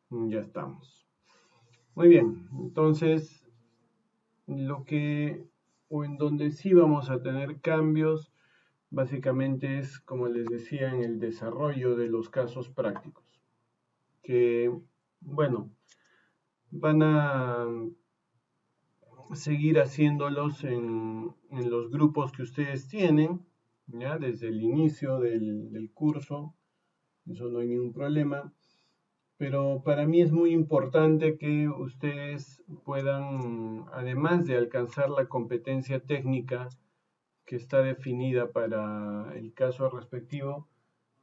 Ya estamos. Muy bien, entonces lo que o en donde sí vamos a tener cambios básicamente es, como les decía, en el desarrollo de los casos prácticos, que, bueno, van a seguir haciéndolos en los grupos que ustedes tienen, ¿ya? Desde el inicio del curso, eso no hay ningún problema. Pero para mí es muy importante que ustedes puedan, además de alcanzar la competencia técnica que está definida para el caso respectivo,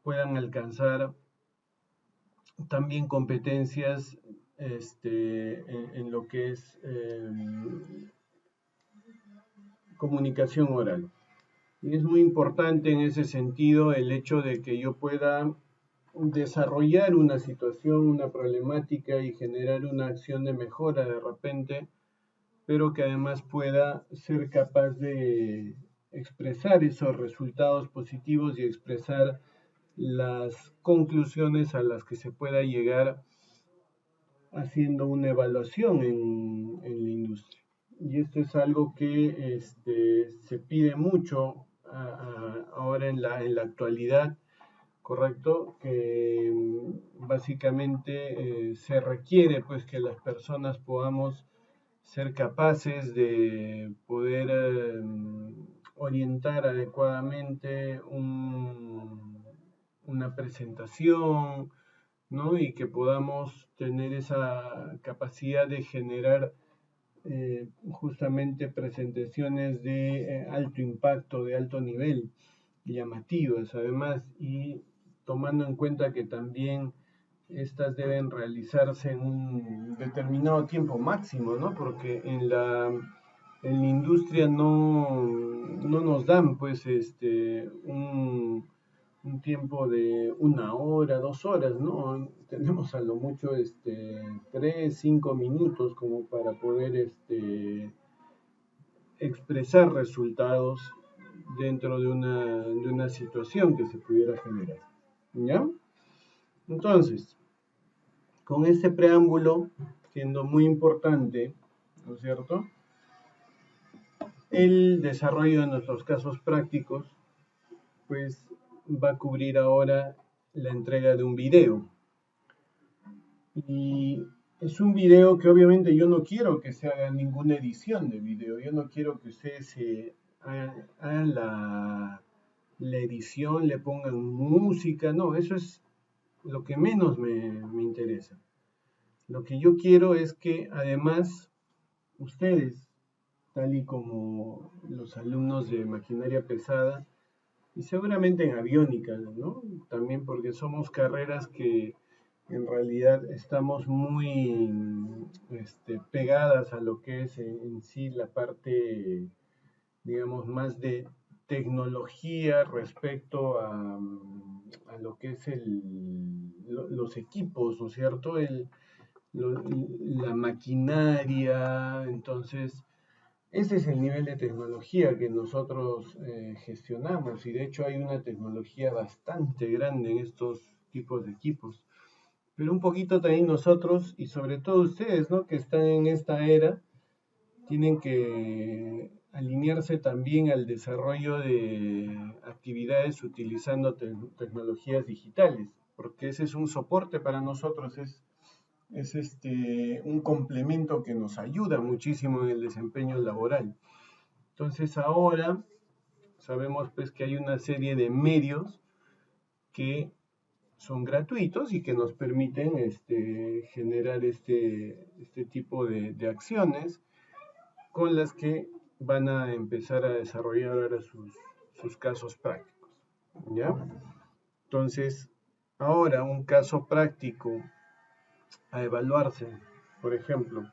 puedan alcanzar también competencias en lo que es comunicación oral. Y es muy importante en ese sentido el hecho de que yo pueda desarrollar una situación, una problemática y generar una acción de mejora de repente, pero que además pueda ser capaz de expresar esos resultados positivos y expresar las conclusiones a las que se pueda llegar haciendo una evaluación en la industria. Y esto es algo que se pide mucho ahora en la actualidad, ¿correcto? Que básicamente se requiere pues que las personas podamos ser capaces de poder orientar adecuadamente una presentación, ¿no? Y que podamos tener esa capacidad de generar justamente presentaciones de alto impacto, de alto nivel, llamativas además, y tomando en cuenta que también estas deben realizarse en un determinado tiempo máximo, ¿no? Porque en la industria no nos dan pues un tiempo de 1 hora, 2 horas, ¿no? Tenemos a lo mucho 3, 5 minutos como para poder expresar resultados dentro de una situación que se pudiera generar. ¿Ya? Entonces, con este preámbulo, siendo muy importante, ¿no es cierto?, el desarrollo de nuestros casos prácticos, pues va a cubrir ahora la entrega de un video. Y es un video que obviamente yo no quiero que se haga ninguna edición de video, yo no quiero que ustedes hagan la edición, le pongan música, no, eso es lo que menos me interesa. Lo que yo quiero es que además ustedes, tal y como los alumnos de maquinaria pesada, y seguramente en aviónica, ¿no? También porque somos carreras que en realidad estamos muy pegadas a lo que es en sí la parte, digamos, más de tecnología respecto a lo que es los equipos, ¿no es cierto? La maquinaria, entonces ese es el nivel de tecnología que nosotros gestionamos y de hecho hay una tecnología bastante grande en estos tipos de equipos. Pero un poquito también nosotros y sobre todo ustedes, ¿no?, que están en esta era, tienen que alinearse también al desarrollo de actividades utilizando tecnologías digitales, porque ese es un soporte para nosotros, es un complemento que nos ayuda muchísimo en el desempeño laboral. Entonces ahora sabemos pues que hay una serie de medios que son gratuitos y que nos permiten generar este tipo de acciones con las que van a empezar a desarrollar ahora sus casos prácticos. ¿Ya? Entonces, ahora un caso práctico a evaluarse, por ejemplo,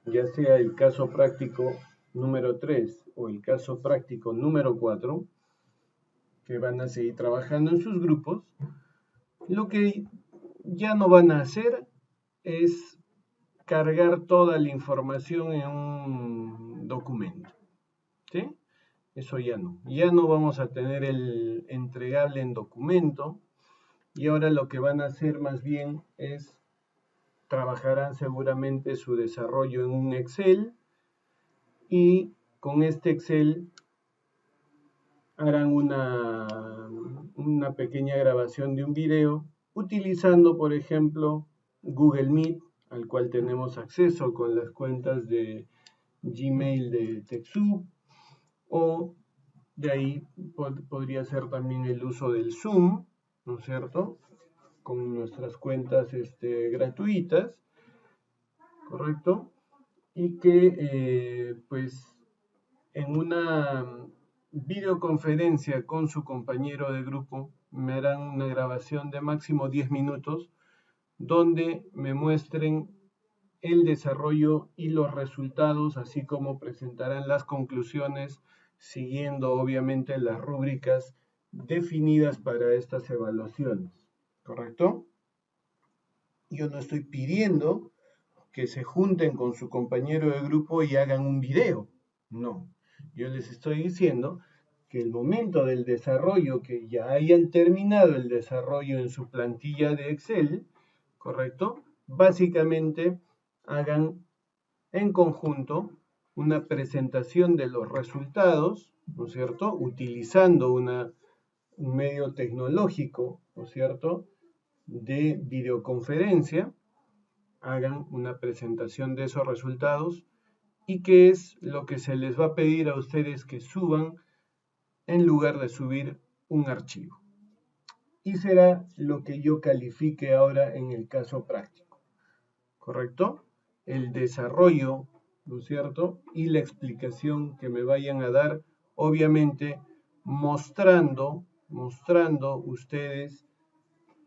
ya sea el caso práctico número 3 o el caso práctico número 4, que van a seguir trabajando en sus grupos, lo que ya no van a hacer es cargar toda la información en un documento. ¿Sí? Eso ya no. Ya no vamos a tener el entregable en documento y ahora lo que van a hacer más bien es trabajarán seguramente su desarrollo en un Excel y con este Excel harán una pequeña grabación de un video utilizando, por ejemplo, Google Meet, al cual tenemos acceso con las cuentas de Gmail de TechSoup, o de ahí podría ser también el uso del Zoom, ¿no es cierto? Con nuestras cuentas gratuitas, ¿correcto? Y que pues en una videoconferencia con su compañero de grupo me harán una grabación de máximo 10 minutos donde me muestren el desarrollo y los resultados, así como presentarán las conclusiones siguiendo obviamente las rúbricas definidas para estas evaluaciones, ¿correcto? Yo no estoy pidiendo que se junten con su compañero de grupo y hagan un video, no. Yo les estoy diciendo que el momento del desarrollo, que ya hayan terminado el desarrollo en su plantilla de Excel, ¿correcto? Básicamente hagan en conjunto una presentación de los resultados, ¿no es cierto? Utilizando un medio tecnológico, ¿no es cierto? De videoconferencia, hagan una presentación de esos resultados y qué es lo que se les va a pedir a ustedes que suban en lugar de subir un archivo. Y será lo que yo califique ahora en el caso práctico, ¿correcto? El desarrollo, ¿no es cierto? Y la explicación que me vayan a dar, obviamente mostrando ustedes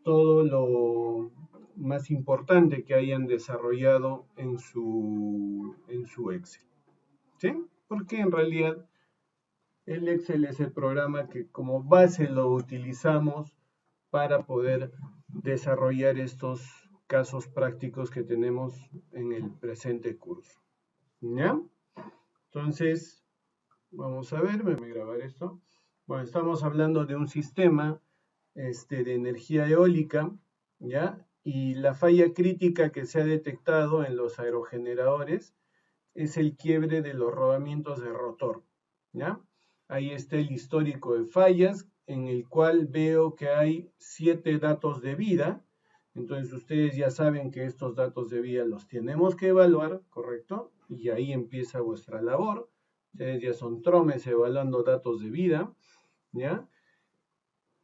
todo lo más importante que hayan desarrollado en su Excel, ¿sí? Porque en realidad el Excel es el programa que como base lo utilizamos para poder desarrollar estos casos prácticos que tenemos en el presente curso, ¿ya? Entonces, vamos a ver, voy a grabar esto. Bueno, estamos hablando de un sistema de energía eólica, ¿ya? Y la falla crítica que se ha detectado en los aerogeneradores es el quiebre de los rodamientos de rotor, ¿ya? Ahí está el histórico de fallas, en el cual veo que hay 7 datos de vida. Entonces ustedes ya saben que estos datos de vida los tenemos que evaluar, ¿correcto? Y ahí empieza vuestra labor. Ustedes ya son tromes evaluando datos de vida, ¿ya?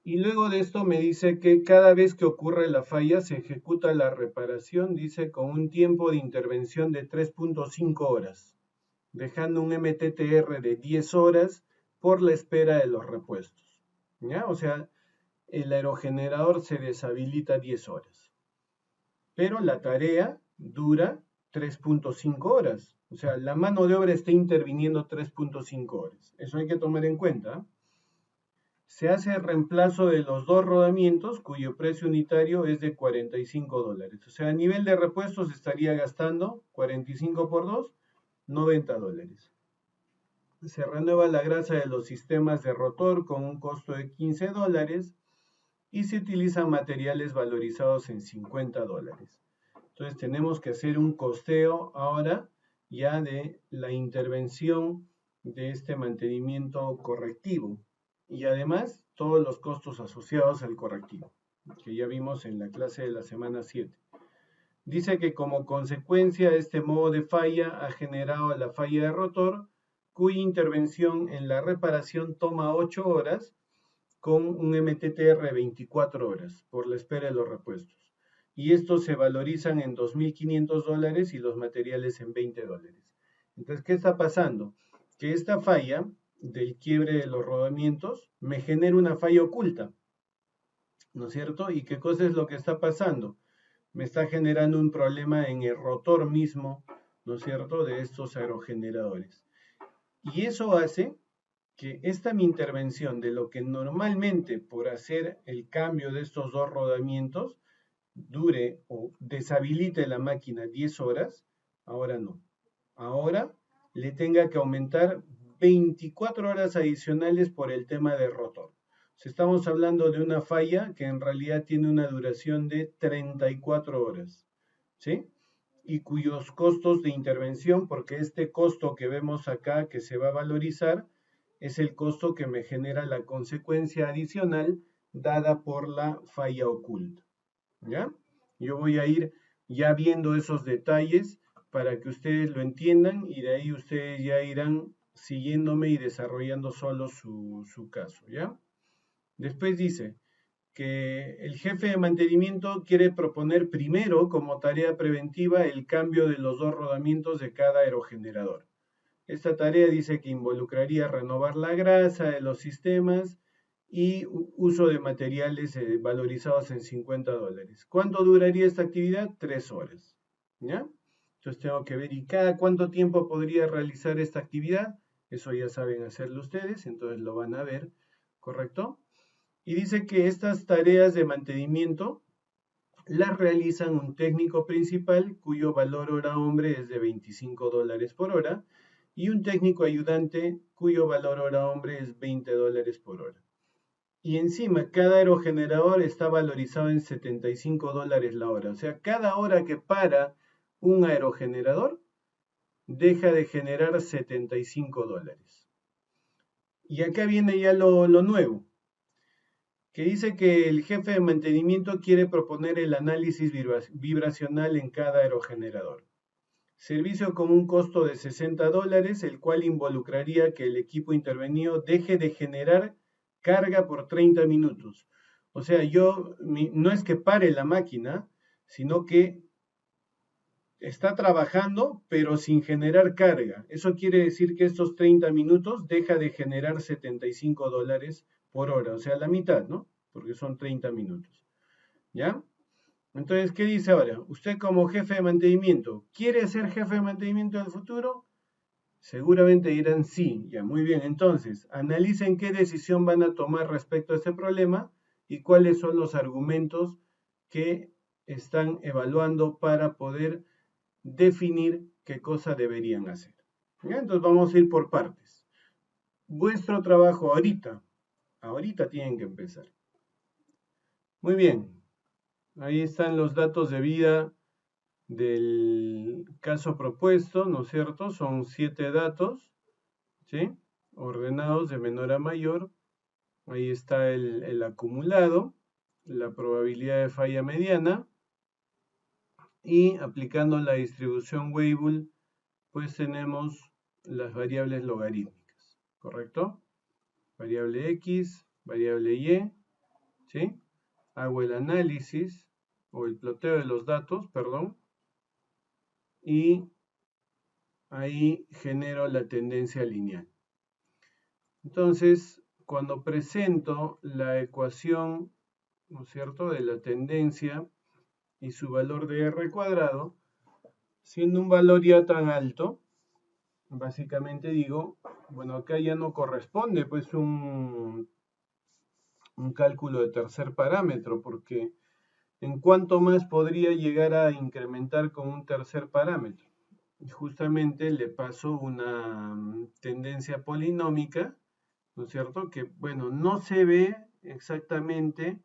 Y luego de esto me dice que cada vez que ocurre la falla se ejecuta la reparación, dice, con un tiempo de intervención de 3.5 horas, dejando un MTTR de 10 horas por la espera de los repuestos, ¿ya? O sea, el aerogenerador se deshabilita 10 horas, pero la tarea dura 3.5 horas, o sea, la mano de obra está interviniendo 3.5 horas. Eso hay que tomar en cuenta. Se hace el reemplazo de los 2 rodamientos, cuyo precio unitario es de $45. O sea, a nivel de repuestos estaría gastando 45 por 2, $90. Se renueva la grasa de los sistemas de rotor con un costo de $15 y se utilizan materiales valorizados en $50. Entonces tenemos que hacer un costeo ahora ya de la intervención de este mantenimiento correctivo y además todos los costos asociados al correctivo, que ya vimos en la clase de la semana 7. Dice que como consecuencia este modo de falla ha generado la falla de rotor, cuya intervención en la reparación toma 8 horas con un MTTR 24 horas por la espera de los repuestos. Y estos se valorizan en $2.500 y los materiales en $20. Entonces, ¿qué está pasando? Que esta falla del quiebre de los rodamientos me genera una falla oculta, ¿no es cierto? ¿Y qué cosa es lo que está pasando? Me está generando un problema en el rotor mismo, ¿no es cierto?, de estos aerogeneradores. Y eso hace que esta mi intervención de lo que normalmente por hacer el cambio de estos 2 rodamientos dure o deshabilite la máquina 10 horas, ahora no. Ahora le tenga que aumentar 24 horas adicionales por el tema del rotor. Estamos hablando de una falla que en realidad tiene una duración de 34 horas. ¿sí? Y cuyos costos de intervención, porque este costo que vemos acá que se va a valorizar, es el costo que me genera la consecuencia adicional dada por la falla oculta, ¿ya? Yo voy a ir ya viendo esos detalles para que ustedes lo entiendan y de ahí ustedes ya irán siguiéndome y desarrollando solo su caso, ¿ya? Después dice que el jefe de mantenimiento quiere proponer primero como tarea preventiva el cambio de los dos rodamientos de cada aerogenerador. Esta tarea dice que involucraría renovar la grasa de los sistemas y uso de materiales valorizados en $50. ¿Cuánto duraría esta actividad? 3 horas. ¿Ya? Entonces tengo que ver y cada cuánto tiempo podría realizar esta actividad. Eso ya saben hacerlo ustedes, entonces lo van a ver, ¿correcto? Y dice que estas tareas de mantenimiento las realizan un técnico principal cuyo valor hora hombre es de $25 por hora y un técnico ayudante cuyo valor hora hombre es $20 por hora. Y encima, cada aerogenerador está valorizado en $75 la hora. O sea, cada hora que para un aerogenerador, deja de generar $75. Y acá viene ya lo nuevo, que dice que el jefe de mantenimiento quiere proponer el análisis vibracional en cada aerogenerador. Servicio con un costo de $60, el cual involucraría que el equipo intervenido deje de generar carga por 30 minutos. O sea, no es que pare la máquina, sino que está trabajando, pero sin generar carga. Eso quiere decir que estos 30 minutos deja de generar $75 por hora, o sea, la mitad, ¿no? Porque son 30 minutos. ¿Ya? Entonces, ¿qué dice ahora? Usted como jefe de mantenimiento, ¿quiere ser jefe de mantenimiento del futuro? Seguramente dirán sí, ya muy bien. Entonces, analicen qué decisión van a tomar respecto a este problema y cuáles son los argumentos que están evaluando para poder definir qué cosa deberían hacer. ¿Ya? Entonces vamos a ir por partes. Vuestro trabajo ahorita tienen que empezar. Muy bien, ahí están los datos de vida del caso propuesto, ¿no es cierto? Son 7 datos, ¿sí? Ordenados de menor a mayor. Ahí está el acumulado, la probabilidad de falla mediana y aplicando la distribución Weibull, pues tenemos las variables logarítmicas, ¿correcto? Variable X, variable Y, ¿sí? Hago el análisis o el ploteo de los datos, perdón, y ahí genero la tendencia lineal. Entonces, cuando presento la ecuación, ¿no es cierto?, de la tendencia y su valor de R cuadrado, siendo un valor ya tan alto, básicamente digo, bueno, acá ya no corresponde pues un cálculo de tercer parámetro, porque ¿en cuánto más podría llegar a incrementar con un tercer parámetro? Y justamente le paso una tendencia polinómica, ¿no es cierto? Que, bueno, no se ve exactamente,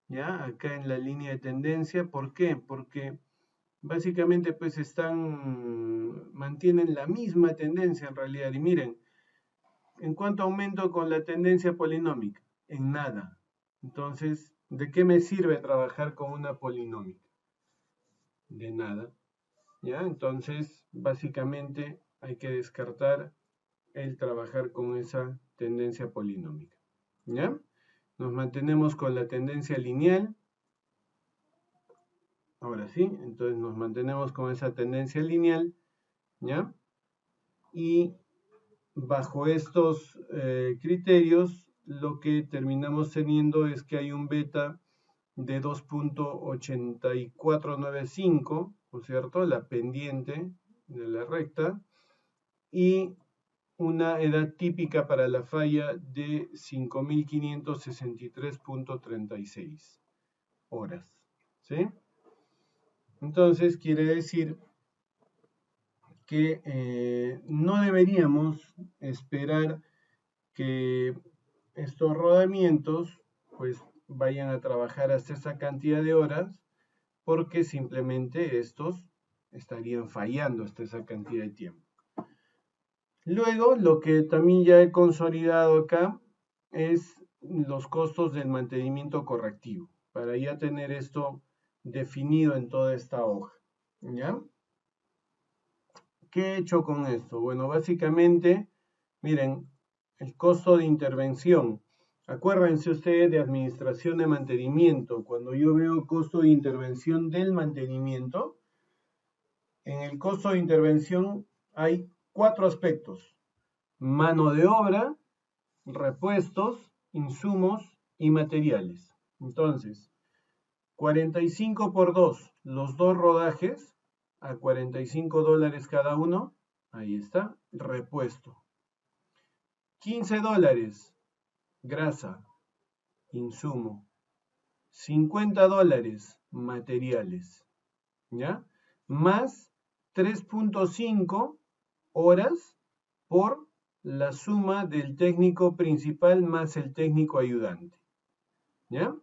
¿ya? Acá en la línea de tendencia. ¿Por qué? Porque básicamente pues mantienen la misma tendencia en realidad. Y miren, ¿en cuánto aumento con la tendencia polinómica? En nada. Entonces, ¿de qué me sirve trabajar con una polinómica? De nada. ¿Ya? Entonces, básicamente hay que descartar el trabajar con esa tendencia polinómica. ¿Ya? Nos mantenemos con la tendencia lineal. Ahora sí, entonces nos mantenemos con esa tendencia lineal. ¿Ya? Y bajo estos criterios, lo que terminamos teniendo es que hay un beta de 2.8495, ¿no es cierto? La pendiente de la recta, y una edad típica para la falla de 5.563.36 horas, ¿sí? Entonces quiere decir que no deberíamos esperar que estos rodamientos pues vayan a trabajar hasta esa cantidad de horas, porque simplemente estos estarían fallando hasta esa cantidad de tiempo. Luego, lo que también ya he consolidado acá es los costos del mantenimiento correctivo, para ya tener esto definido en toda esta hoja, ¿ya? ¿Qué he hecho con esto? Bueno, básicamente, miren, el costo de intervención. Acuérdense ustedes de administración de mantenimiento. Cuando yo veo costo de intervención del mantenimiento, en el costo de intervención hay 4 aspectos: mano de obra, repuestos, insumos y materiales. Entonces, 45 por 2, los dos rodajes, a $45 cada uno, ahí está, repuesto. $15, grasa, insumo. $50, materiales, ¿ya? Más 3.5 horas por la suma del técnico principal más el técnico ayudante, ¿ya?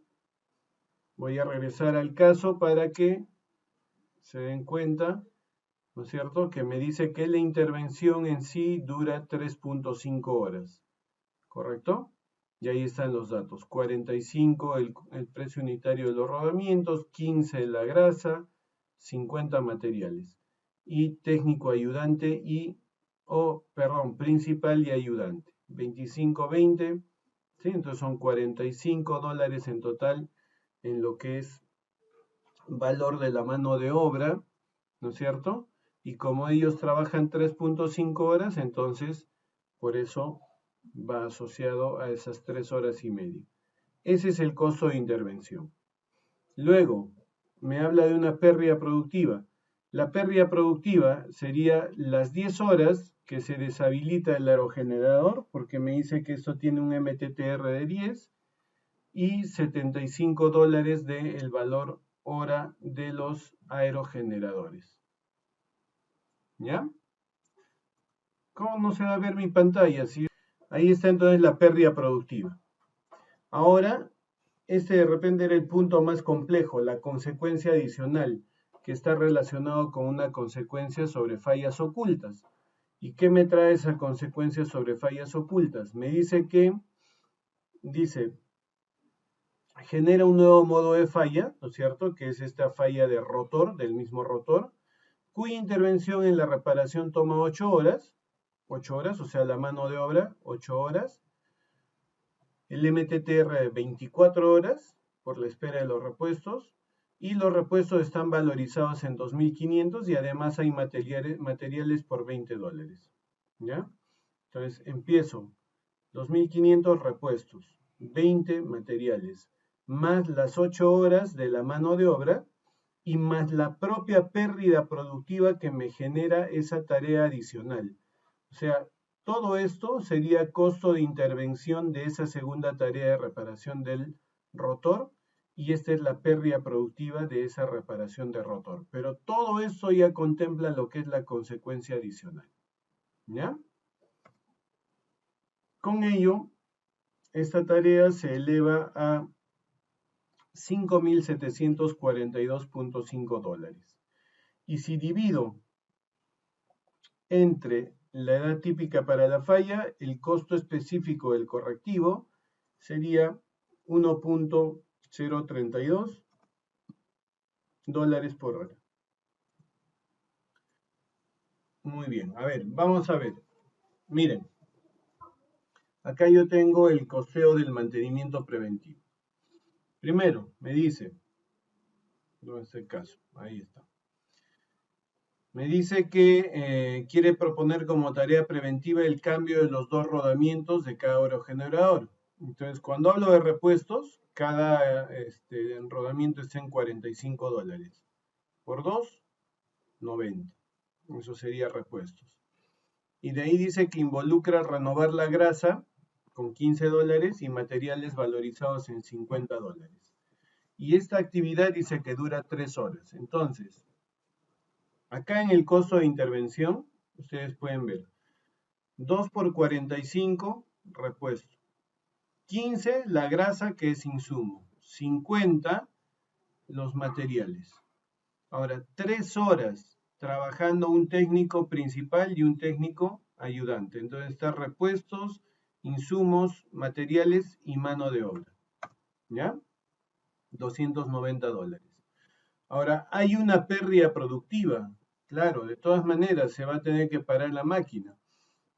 Voy a regresar al caso para que se den cuenta, ¿no es cierto?, que me dice que la intervención en sí dura 3.5 horas, ¿correcto? Y ahí están los datos: 45 el precio unitario de los rodamientos, 15 la grasa, 50 materiales. Y técnico ayudante y, principal y ayudante, 25, 20, ¿sí? Entonces son $45 en total en lo que es valor de la mano de obra, ¿no es cierto? Y como ellos trabajan 3.5 horas, entonces por eso va asociado a esas 3 horas y media. Ese es el costo de intervención. Luego, me habla de una pérdida productiva. La pérdida productiva sería las 10 horas que se deshabilita el aerogenerador, porque me dice que esto tiene un MTTR de 10, y $75 del valor hora de los aerogeneradores. ¿Ya? ¿Cómo no se va a ver mi pantalla? ¿Sí? Ahí está entonces la pérdida productiva. Ahora, este de repente era el punto más complejo, la consecuencia adicional, que está relacionado con una consecuencia sobre fallas ocultas. ¿Y qué me trae esa consecuencia sobre fallas ocultas? Me dice que, genera un nuevo modo de falla, ¿no es cierto?, que es esta falla de rotor, del mismo rotor, cuya intervención en la reparación toma 8 horas, o sea, la mano de obra, 8 horas, el MTTR 24 horas, por la espera de los repuestos, y los repuestos están valorizados en 2.500 y además hay materiales por $20, ¿ya? Entonces, empiezo, 2.500 repuestos, 20 materiales, más las 8 horas de la mano de obra y más la propia pérdida productiva que me genera esa tarea adicional. O sea, todo esto sería costo de intervención de esa segunda tarea de reparación del rotor, y esta es la pérdida productiva de esa reparación de rotor. Pero todo esto ya contempla lo que es la consecuencia adicional, ¿ya? Con ello, esta tarea se eleva a $5.742.5. Y si divido entre la edad típica para la falla, el costo específico del correctivo sería $1.032 por hora. Muy bien, a ver, vamos a ver. Miren, acá yo tengo el costeo del mantenimiento preventivo. Primero, me dice, ¿dónde está el caso? Ahí está. Me dice que quiere proponer como tarea preventiva el cambio de los 2 rodamientos de cada aerogenerador. Entonces, cuando hablo de repuestos, cada rodamiento está en $45. Por 2, 90. Eso sería repuestos. Y de ahí dice que involucra renovar la grasa con $15 y materiales valorizados en $50. Y esta actividad dice que dura 3 horas. Entonces, acá en el costo de intervención, ustedes pueden ver, 2 por 45, repuesto. 15, la grasa, que es insumo. 50, los materiales. Ahora, 3 horas trabajando un técnico principal y un técnico ayudante. Entonces está repuestos, insumos, materiales y mano de obra. ¿Ya? $290. Ahora, hay una pérdida productiva. Claro, de todas maneras se va a tener que parar la máquina.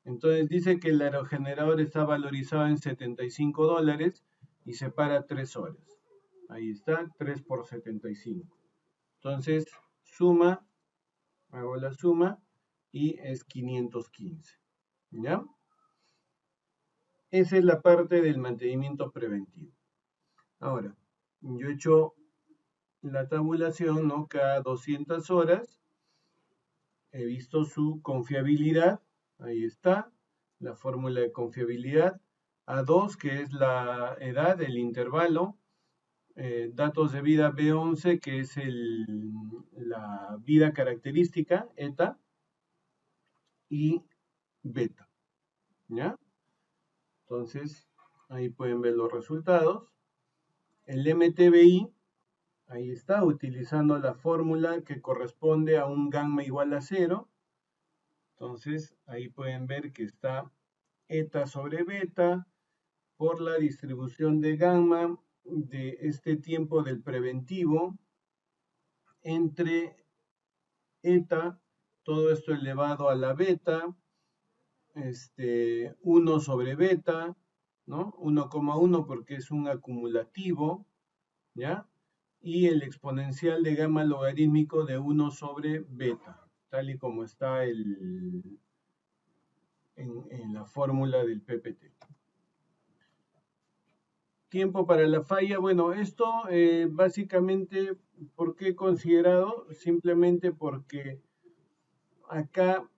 Entonces dice que el aerogenerador está valorizado en $75 y se para 3 horas. Ahí está, 3 por 75. Entonces, suma, hago la suma y es 515. ¿Ya? Esa es la parte del mantenimiento preventivo. Ahora, yo he hecho la tabulación, ¿no? Cada 200 horas he visto su confiabilidad. Ahí está, la fórmula de confiabilidad. A2, que es la edad, el intervalo. Datos de vida B11, que es la vida característica, eta, y beta. ¿Ya? Entonces, ahí pueden ver los resultados. El MTBI, ahí está, utilizando la fórmula que corresponde a un gamma igual a 0. Entonces, ahí pueden ver que está eta sobre beta por la distribución de gamma de este tiempo del preventivo entre eta, todo esto elevado a la beta, 1 sobre beta, ¿no? 1,1 porque es un acumulativo, ¿ya? Y el exponencial de gamma logarítmico de 1 sobre beta, tal y como está en la fórmula del PPT. Tiempo para la falla, bueno, esto básicamente, ¿por qué he considerado? Simplemente porque acá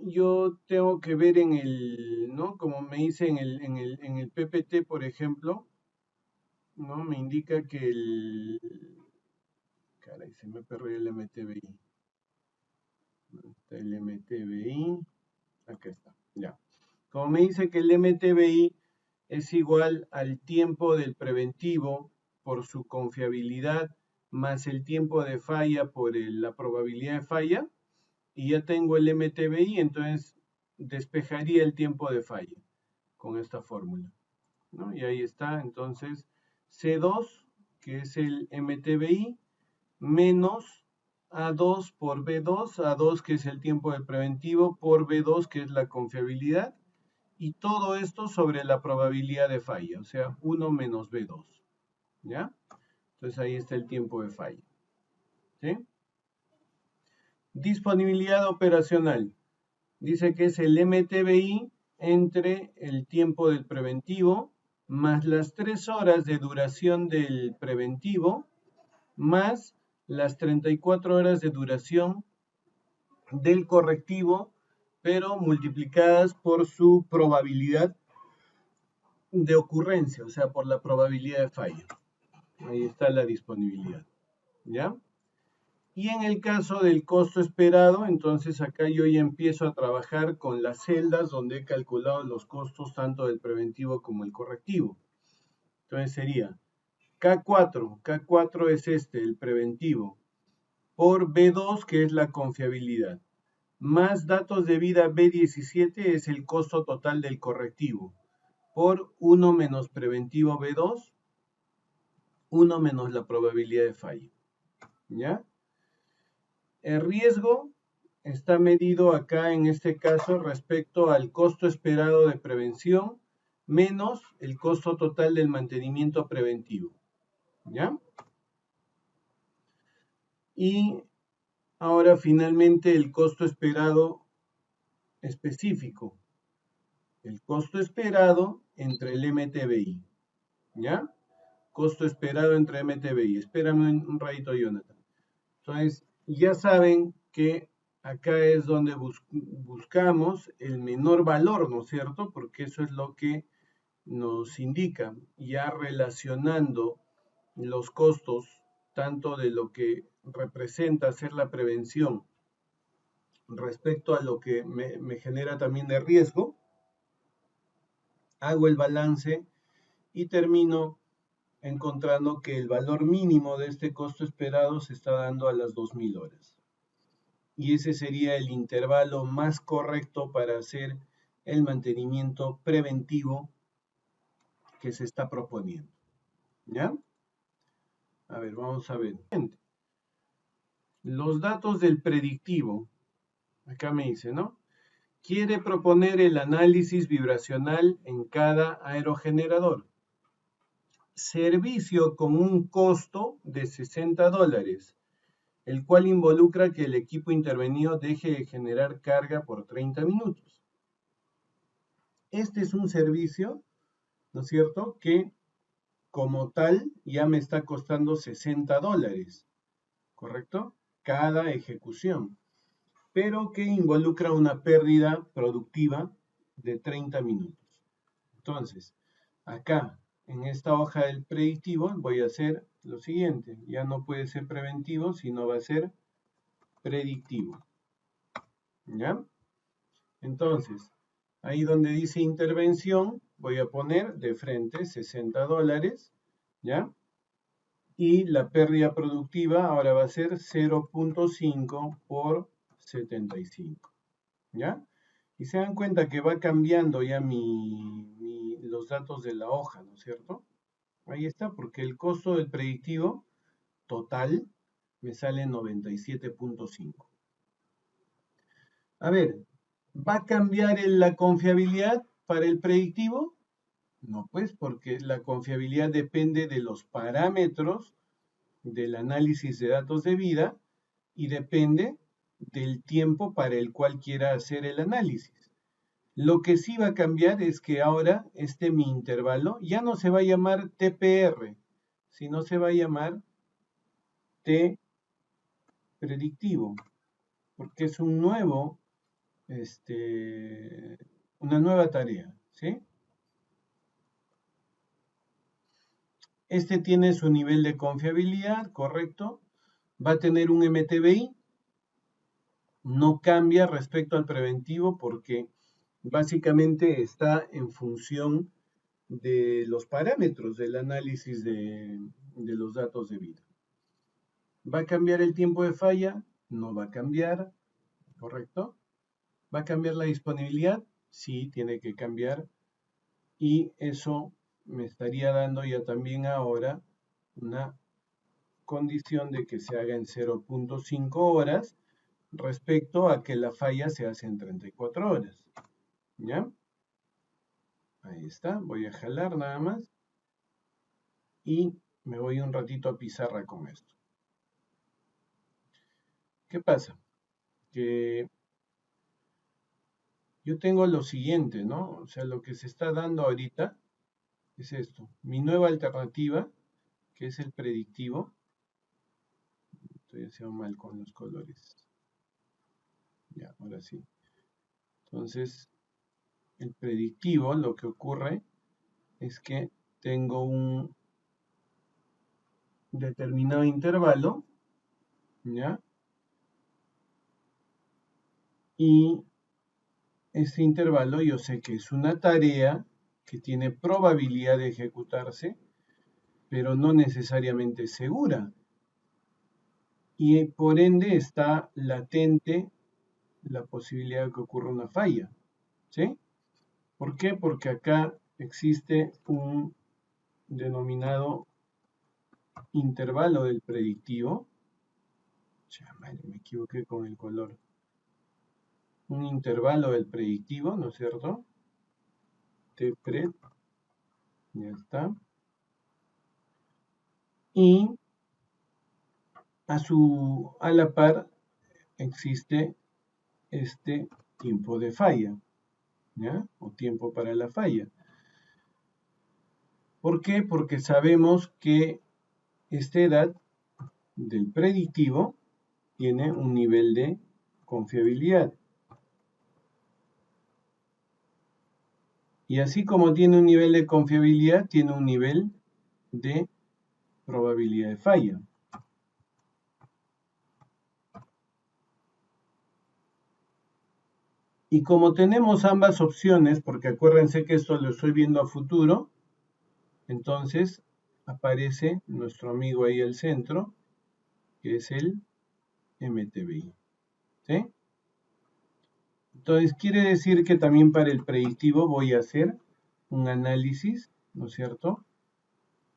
yo tengo que ver en el, ¿no? Como me dice en el PPT, por ejemplo, ¿no? Me indica que caray, se me perdió el MTBI. Está el MTBI, acá está, ya. Como me dice que el MTBI es igual al tiempo del preventivo por su confiabilidad más el tiempo de falla por la probabilidad de falla, y ya tengo el MTBI, entonces despejaría el tiempo de falla con esta fórmula, ¿no? Y ahí está, entonces C2, que es el MTBI, menos A2 por B2, A2 que es el tiempo de preventivo, por B2 que es la confiabilidad, y todo esto sobre la probabilidad de falla, o sea, 1 menos B2, ¿ya? Entonces ahí está el tiempo de falla, ¿sí? Disponibilidad operacional. Dice que es el MTBI entre el tiempo del preventivo más las 3 horas de duración del preventivo más las 34 horas de duración del correctivo, pero multiplicadas por su probabilidad de ocurrencia, o sea, por la probabilidad de falla. Ahí está la disponibilidad, ¿ya? Y en el caso del costo esperado, entonces acá yo ya empiezo a trabajar con las celdas donde he calculado los costos tanto del preventivo como el correctivo. Entonces sería K4 es el preventivo, por B2, que es la confiabilidad, más datos de vida B17 es el costo total del correctivo, por 1 menos preventivo B2, 1 menos la probabilidad de falla. ¿Ya? El riesgo está medido acá en este caso respecto al costo esperado de prevención menos el costo total del mantenimiento preventivo. ¿Ya? Y ahora finalmente el costo esperado específico. El costo esperado entre el MTBI. ¿Ya? Costo esperado entre MTBI. Espérame un ratito, Jonathan. Entonces, ya saben que acá es donde buscamos el menor valor, ¿no es cierto? Porque eso es lo que nos indica, ya relacionando los costos, tanto de lo que representa hacer la prevención respecto a lo que me genera también de riesgo, hago el balance y termino encontrando que el valor mínimo de este costo esperado se está dando a las 2000 horas. Y ese sería el intervalo más correcto para hacer el mantenimiento preventivo que se está proponiendo. ¿Ya? A ver, vamos a ver. Los datos del predictivo. Acá me dice, ¿no? Quiere proponer el análisis vibracional en cada aerogenerador. Servicio con un costo de $60, el cual involucra que el equipo intervenido deje de generar carga por 30 minutos. Este es un servicio, ¿no es cierto?, que como tal ya me está costando $60, ¿correcto? Cada ejecución, pero que involucra una pérdida productiva de 30 minutos. Entonces, acá, en esta hoja del predictivo, voy a hacer lo siguiente. Ya no puede ser preventivo, sino va a ser predictivo. ¿Ya? Entonces, ahí donde dice intervención, voy a poner de frente $60, ¿ya? Y la pérdida productiva ahora va a ser 0.5 por 75, ¿ya? Y se dan cuenta que va cambiando ya los datos de la hoja, ¿no es cierto? Ahí está, porque el costo del predictivo total me sale 97.5. A ver, ¿va a cambiar la confiabilidad para el predictivo? No, pues, porque la confiabilidad depende de los parámetros del análisis de datos de vida y depende del tiempo para el cual quiera hacer el análisis. Lo que sí va a cambiar es que ahora mi intervalo ya no se va a llamar TPR, sino se va a llamar T predictivo, porque es una nueva tarea, ¿sí? Este tiene su nivel de confiabilidad, correcto. Va a tener un MTBI, no cambia respecto al preventivo porque básicamente está en función de los parámetros del análisis de los datos de vida. ¿Va a cambiar el tiempo de falla? No va a cambiar, ¿correcto? ¿Va a cambiar la disponibilidad? Sí, tiene que cambiar. Y eso me estaría dando ya también ahora una condición de que se haga en 0.5 horas respecto a que la falla se hace en 34 horas. ¿Ya? Ahí está, voy a jalar nada más y me voy un ratito a pizarra con esto. ¿Qué pasa? Que yo tengo lo siguiente, ¿no? O sea, lo que se está dando ahorita es esto. Mi nueva alternativa, que es el predictivo. Estoy haciendo mal con los colores. Ya, ahora sí. Entonces, el predictivo, lo que ocurre es que tengo un determinado intervalo, ¿ya? Y este intervalo yo sé que es una tarea que tiene probabilidad de ejecutarse, pero no necesariamente segura. Y por ende está latente la posibilidad de que ocurra una falla, ¿sí? ¿Por qué? Porque acá existe un denominado intervalo del predictivo. Me equivoqué con el color. Un intervalo del predictivo, ¿no es cierto? T-pred, ya está. Y a la par existe este tiempo de falla, ¿ya? O tiempo para la falla. ¿Por qué? Porque sabemos que esta edad del predictivo tiene un nivel de confiabilidad. Y así como tiene un nivel de confiabilidad, tiene un nivel de probabilidad de falla. Y como tenemos ambas opciones, porque acuérdense que esto lo estoy viendo a futuro, entonces aparece nuestro amigo ahí al centro, que es el MTBI. ¿Sí? Entonces quiere decir que también para el predictivo voy a hacer un análisis, ¿no es cierto?,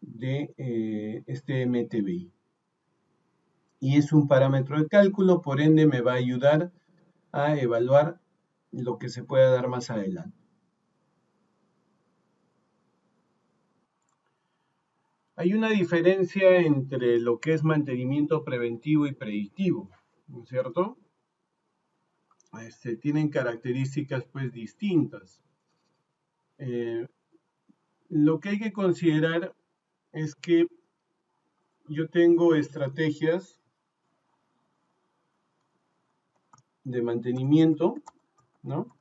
de este MTBI. Y es un parámetro de cálculo, por ende me va a ayudar a evaluar lo que se pueda dar más adelante. Hay una diferencia entre lo que es mantenimiento preventivo y predictivo, ¿no es cierto? Tienen características pues distintas. Lo que hay que considerar es que yo tengo estrategias de mantenimiento, ¿no?,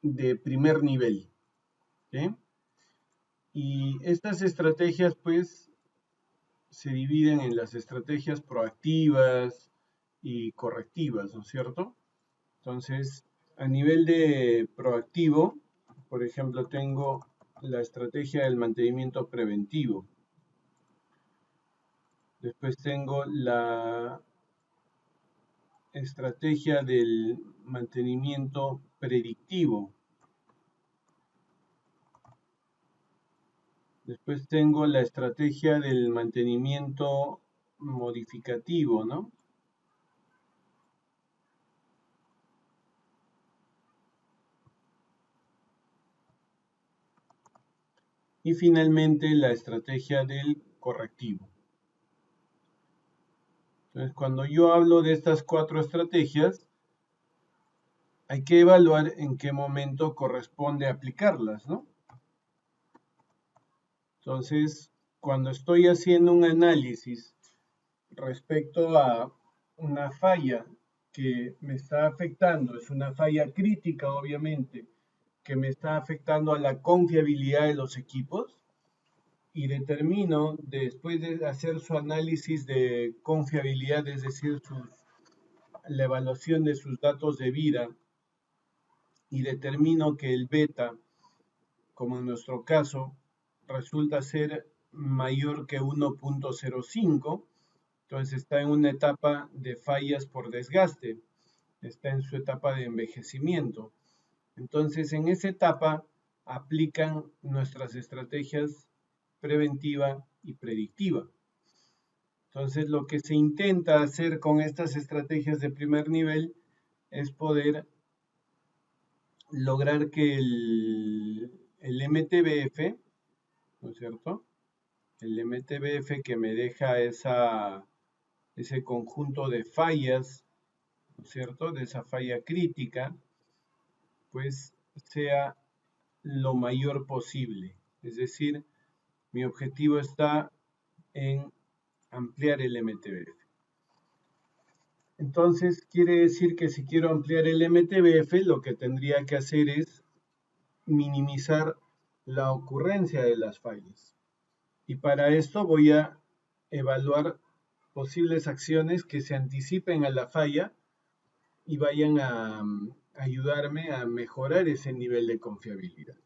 de primer nivel, ¿sí? Y estas estrategias pues se dividen en las estrategias proactivas y correctivas, ¿no es cierto? Entonces, a nivel de proactivo, por ejemplo, tengo la estrategia del mantenimiento preventivo. Después tengo la estrategia del mantenimiento predictivo. Después tengo la estrategia del mantenimiento modificativo, ¿no? Y finalmente la estrategia del correctivo. Entonces, cuando yo hablo de estas 4 estrategias, hay que evaluar en qué momento corresponde aplicarlas, ¿no? Entonces, cuando estoy haciendo un análisis respecto a una falla que me está afectando, es una falla crítica, obviamente, que me está afectando a la confiabilidad de los equipos, y determino, después de hacer su análisis de confiabilidad, es decir, la evaluación de sus datos de vida, y determino que el beta, como en nuestro caso, resulta ser mayor que 1.05, entonces está en una etapa de fallas por desgaste, está en su etapa de envejecimiento. Entonces, en esa etapa aplican nuestras estrategias preventiva y predictiva. Entonces, lo que se intenta hacer con estas estrategias de primer nivel es poder lograr que el MTBF, ¿no es cierto?, el MTBF que me deja ese conjunto de fallas, ¿no es cierto?, de esa falla crítica, pues sea lo mayor posible. Es decir, mi objetivo está en ampliar el MTBF. Entonces, quiere decir que si quiero ampliar el MTBF, lo que tendría que hacer es minimizar la ocurrencia de las fallas. Y para esto voy a evaluar posibles acciones que se anticipen a la falla y vayan a ayudarme a mejorar ese nivel de confiabilidad.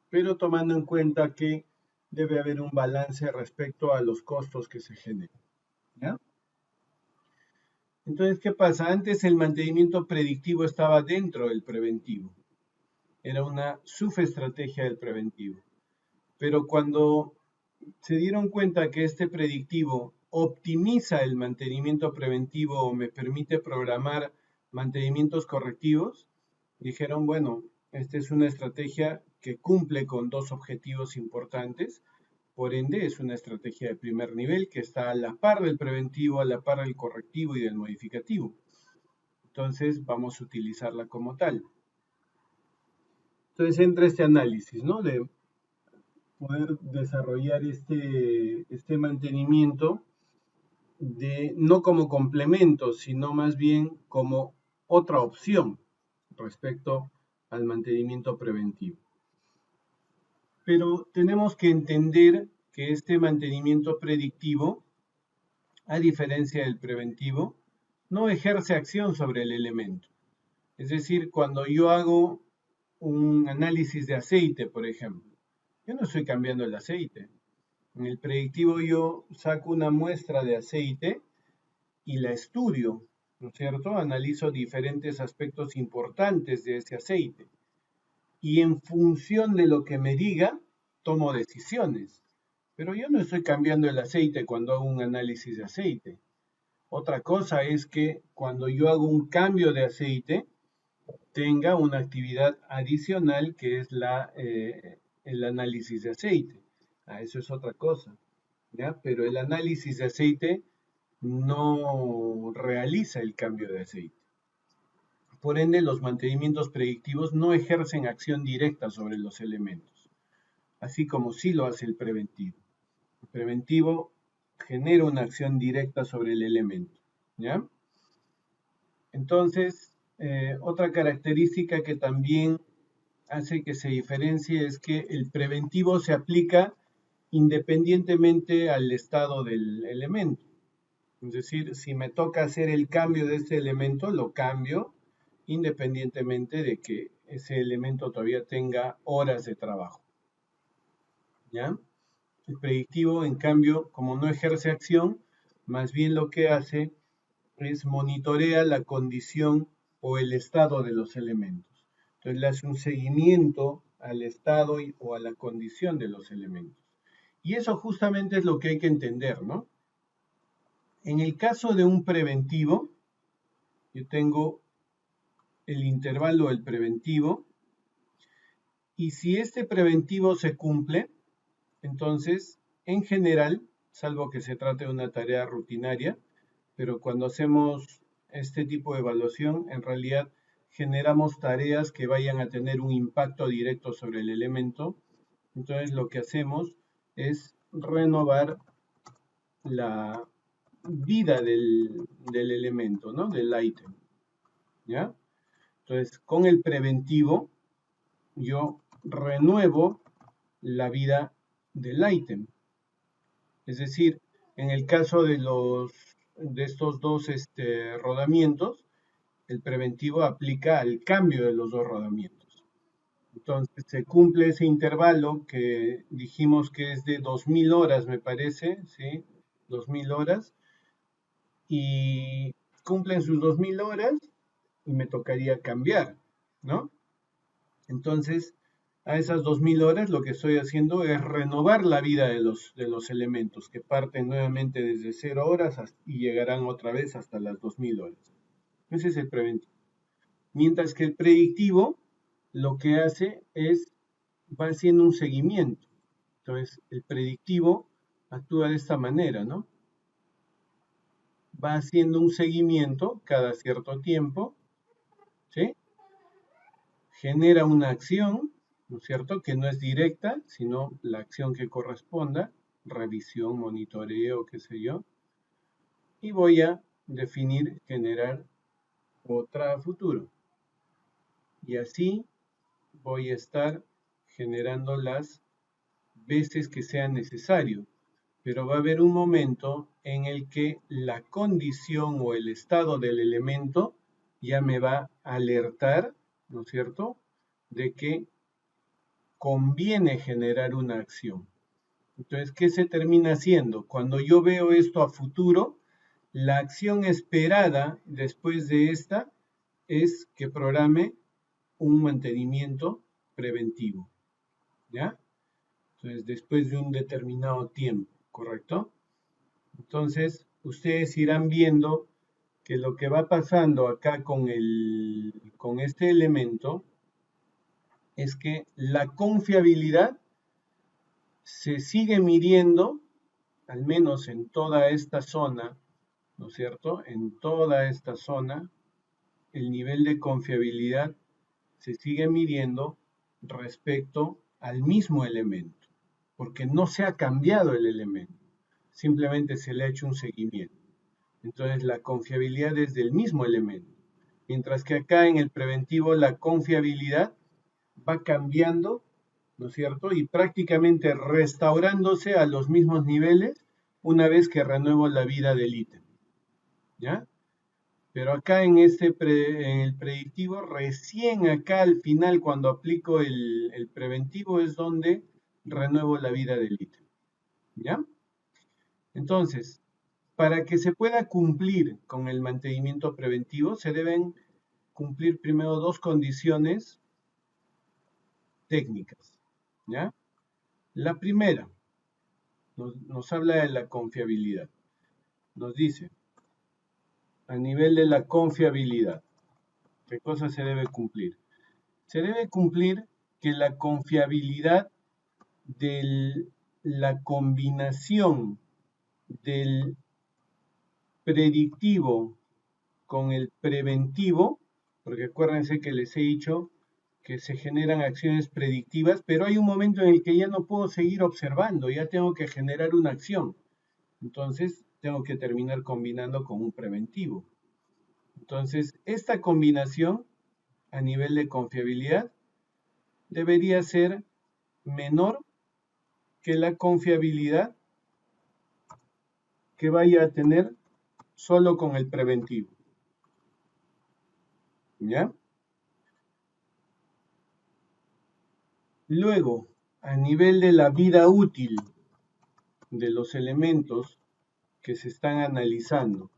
Pero tomando en cuenta que debe haber un balance respecto a los costos que se generan, ¿ya? Entonces, ¿qué pasa? Antes el mantenimiento predictivo estaba dentro del preventivo. Era una subestrategia del preventivo. Pero cuando se dieron cuenta que este predictivo optimiza el mantenimiento preventivo o me permite programar mantenimientos correctivos, dijeron, bueno, esta es una estrategia que cumple con 2 objetivos importantes. Por ende, es una estrategia de primer nivel que está a la par del preventivo, a la par del correctivo y del modificativo. Entonces, vamos a utilizarla como tal. Entonces, entra este análisis, ¿no?, de poder desarrollar este mantenimiento no como complemento, sino más bien como otra opción respecto al mantenimiento preventivo. Pero tenemos que entender que este mantenimiento predictivo, a diferencia del preventivo, no ejerce acción sobre el elemento. Es decir, cuando yo hago un análisis de aceite, por ejemplo, Yo no estoy cambiando el aceite. En el predictivo yo saco una muestra de aceite y la estudio, ¿no es cierto? Analizo diferentes aspectos importantes de ese aceite y en función de lo que me diga, tomo decisiones. Pero yo no estoy cambiando el aceite cuando hago un análisis de aceite. Otra cosa es que cuando yo hago un cambio de aceite, tenga una actividad adicional que es el análisis de aceite. Eso es otra cosa, ¿ya? Pero el análisis de aceite no realiza el cambio de aceite. Por ende, los mantenimientos predictivos no ejercen acción directa sobre los elementos, así como sí lo hace el preventivo. El preventivo genera una acción directa sobre el elemento, ¿ya? Entonces, otra característica que también hace que se diferencie es que el preventivo se aplica independientemente al estado del elemento. Es decir, si me toca hacer el cambio de este elemento, lo cambio independientemente de que ese elemento todavía tenga horas de trabajo. ¿Ya? El predictivo, en cambio, como no ejerce acción, más bien lo que hace es monitorea la condición o el estado de los elementos. Entonces le hace un seguimiento al estado o a la condición de los elementos. Y eso justamente es lo que hay que entender, ¿no? En el caso de un preventivo, yo tengo el intervalo del preventivo, y si este preventivo se cumple, entonces, en general, salvo que se trate de una tarea rutinaria, pero cuando hacemos este tipo de evaluación, en realidad generamos tareas que vayan a tener un impacto directo sobre el elemento. Entonces, lo que hacemos es renovar la vida del elemento, ¿no? Del ítem, ¿ya? Entonces, con el preventivo, yo renuevo la vida del ítem. Es decir, en el caso de estos dos rodamientos, el preventivo aplica al cambio de los dos rodamientos. Entonces, se cumple ese intervalo que dijimos que es de 2000 horas, me parece, ¿sí? 2000 horas. Y cumplen sus 2000 horas y me tocaría cambiar, ¿no? Entonces, a esas 2000 horas lo que estoy haciendo es renovar la vida de los elementos que parten nuevamente desde 0 horas y llegarán otra vez hasta las 2000 horas. Ese es el preventivo. Mientras que el predictivo lo que hace es, va haciendo un seguimiento. Entonces, el predictivo actúa de esta manera, ¿no? Va haciendo un seguimiento cada cierto tiempo, ¿sí? Genera una acción, ¿no es cierto?, que no es directa, sino la acción que corresponda, revisión, monitoreo, qué sé yo, y voy a definir generar otra a futuro. Y así voy a estar generando las veces que sea necesario, pero va a haber un momento en el que la condición o el estado del elemento ya me va a alertar, ¿no es cierto?, de que conviene generar una acción. Entonces, ¿qué se termina haciendo? Cuando yo veo esto a futuro, la acción esperada después de esta es que programe un mantenimiento preventivo, ¿ya? Entonces, después de un determinado tiempo, ¿correcto? Entonces, ustedes irán viendo que lo que va pasando acá con este elemento es que la confiabilidad se sigue midiendo, al menos en toda esta zona, ¿no es cierto? En toda esta zona, el nivel de confiabilidad se sigue midiendo respecto al mismo elemento, porque no se ha cambiado el elemento, simplemente se le ha hecho un seguimiento. Entonces la confiabilidad es del mismo elemento, mientras que acá en el preventivo la confiabilidad va cambiando, ¿no es cierto? Y prácticamente restaurándose a los mismos niveles una vez que renuevo la vida del ítem, ¿ya? Pero acá en el predictivo, recién acá al final, cuando aplico el preventivo, es donde renuevo la vida del ítem. ¿Ya? Entonces, para que se pueda cumplir con el mantenimiento preventivo, se deben cumplir primero dos condiciones técnicas. ¿Ya? La primera nos habla de la confiabilidad. Nos dice, a nivel de la confiabilidad, ¿qué cosa se debe cumplir? Se debe cumplir que la confiabilidad de la combinación del predictivo con el preventivo, porque acuérdense que les he dicho que se generan acciones predictivas, pero hay un momento en el que ya no puedo seguir observando, ya tengo que generar una acción. Entonces, tengo que terminar combinando con un preventivo. Entonces, esta combinación a nivel de confiabilidad debería ser menor que la confiabilidad que vaya a tener solo con el preventivo. ¿Ya? Luego, a nivel de la vida útil de los elementos que se están analizando,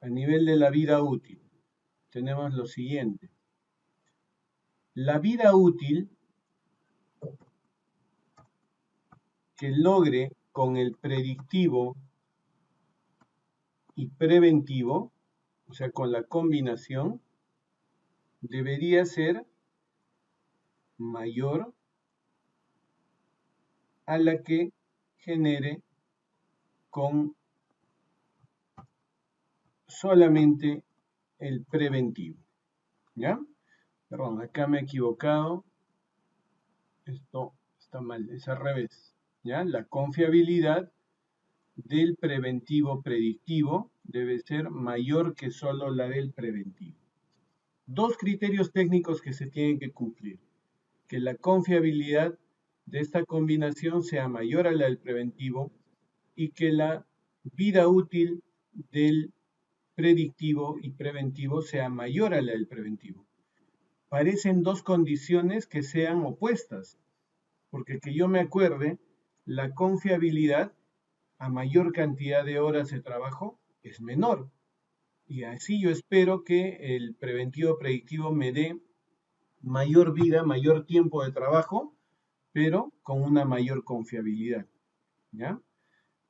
a nivel de la vida útil, tenemos lo siguiente. La vida útil que logre con el predictivo y preventivo, o sea, con la combinación, debería ser mayor a la que genere con solamente el preventivo. ¿Ya? Perdón, acá me he equivocado. Esto está mal, es al revés. ¿Ya? La confiabilidad del preventivo predictivo debe ser mayor que solo la del preventivo. Dos criterios técnicos que se tienen que cumplir. Que la confiabilidad de esta combinación sea mayor a la del preventivo y que la vida útil del predictivo y preventivo sea mayor a la del preventivo. Parecen dos condiciones que sean opuestas, porque que yo me acuerde, la confiabilidad a mayor cantidad de horas de trabajo es menor. Y así yo espero que el preventivo predictivo me dé mayor vida, mayor tiempo de trabajo, pero con una mayor confiabilidad. ¿Ya?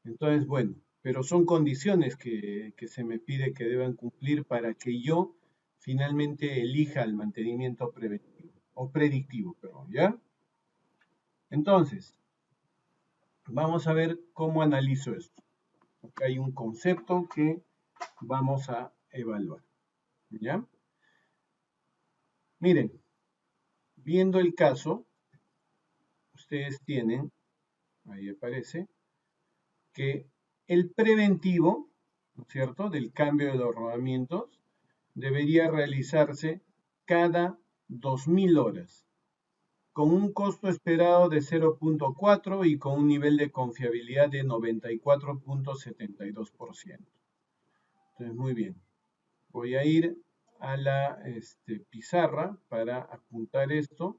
Entonces, bueno, pero son condiciones que se me pide que deban cumplir para que yo finalmente elija el mantenimiento preventivo o predictivo, perdón, ¿ya? Entonces, vamos a ver cómo analizo esto. Acá hay un concepto que vamos a evaluar, ¿ya? Miren, viendo el caso, ustedes tienen, ahí aparece, que el preventivo, ¿no es cierto?, del cambio de los rodamientos debería realizarse cada 2000 horas, con un costo esperado de 0.4 y con un nivel de confiabilidad de 94.72%. Entonces, muy bien. Voy a ir a la pizarra para apuntar esto.